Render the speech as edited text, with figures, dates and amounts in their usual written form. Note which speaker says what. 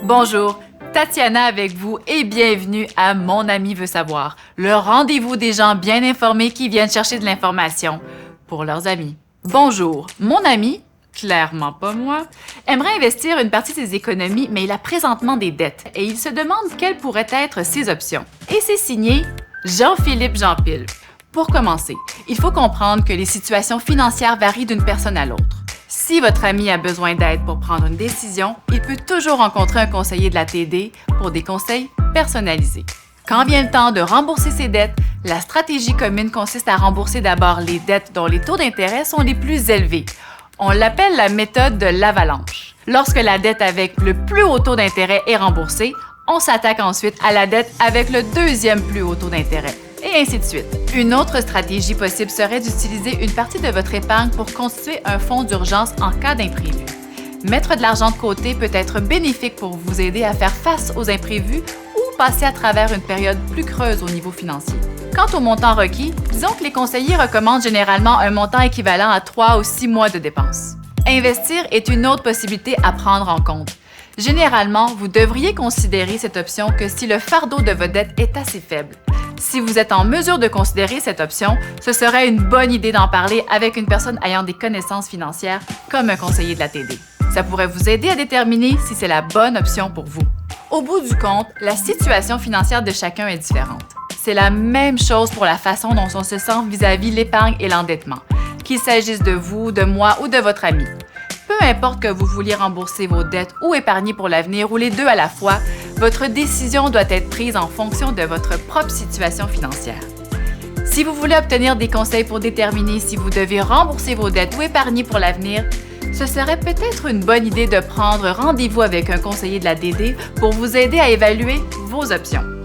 Speaker 1: Bonjour, Tatiana avec vous et bienvenue à Mon ami veut savoir, le rendez-vous des gens bien informés qui viennent chercher de l'information pour leurs amis. Bonjour, mon ami, clairement pas moi, aimerait investir une partie de ses économies, mais il a présentement des dettes et il se demande quelles pourraient être ses options. Et c'est signé Jean-Philippe Jean-Pil. Pour commencer, il faut comprendre que les situations financières varient d'une personne à l'autre. Si votre ami a besoin d'aide pour prendre une décision, il peut toujours rencontrer un conseiller de la TD pour des conseils personnalisés. Quand vient le temps de rembourser ses dettes, la stratégie commune consiste à rembourser d'abord les dettes dont les taux d'intérêt sont les plus élevés. On l'appelle la méthode de l'avalanche. Lorsque la dette avec le plus haut taux d'intérêt est remboursée, on s'attaque ensuite à la dette avec le deuxième plus haut taux d'intérêt. Et ainsi de suite. Une autre stratégie possible serait d'utiliser une partie de votre épargne pour constituer un fonds d'urgence en cas d'imprévu. Mettre de l'argent de côté peut être bénéfique pour vous aider à faire face aux imprévus ou passer à travers une période plus creuse au niveau financier. Quant au montant requis, disons que les conseillers recommandent généralement un montant équivalent à 3 ou 6 mois de dépenses. Investir est une autre possibilité à prendre en compte. Généralement, vous devriez considérer cette option que si le fardeau de votre dette est assez faible. Si vous êtes en mesure de considérer cette option, ce serait une bonne idée d'en parler avec une personne ayant des connaissances financières comme un conseiller de la TD. Ça pourrait vous aider à déterminer si c'est la bonne option pour vous. Au bout du compte, la situation financière de chacun est différente. C'est la même chose pour la façon dont on se sent vis-à-vis l'épargne et l'endettement, qu'il s'agisse de vous, de moi ou de votre ami. Peu importe que vous vouliez rembourser vos dettes ou épargner pour l'avenir ou les deux à la fois, votre décision doit être prise en fonction de votre propre situation financière. Si vous voulez obtenir des conseils pour déterminer si vous devez rembourser vos dettes ou épargner pour l'avenir, ce serait peut-être une bonne idée de prendre rendez-vous avec un conseiller de la TD pour vous aider à évaluer vos options.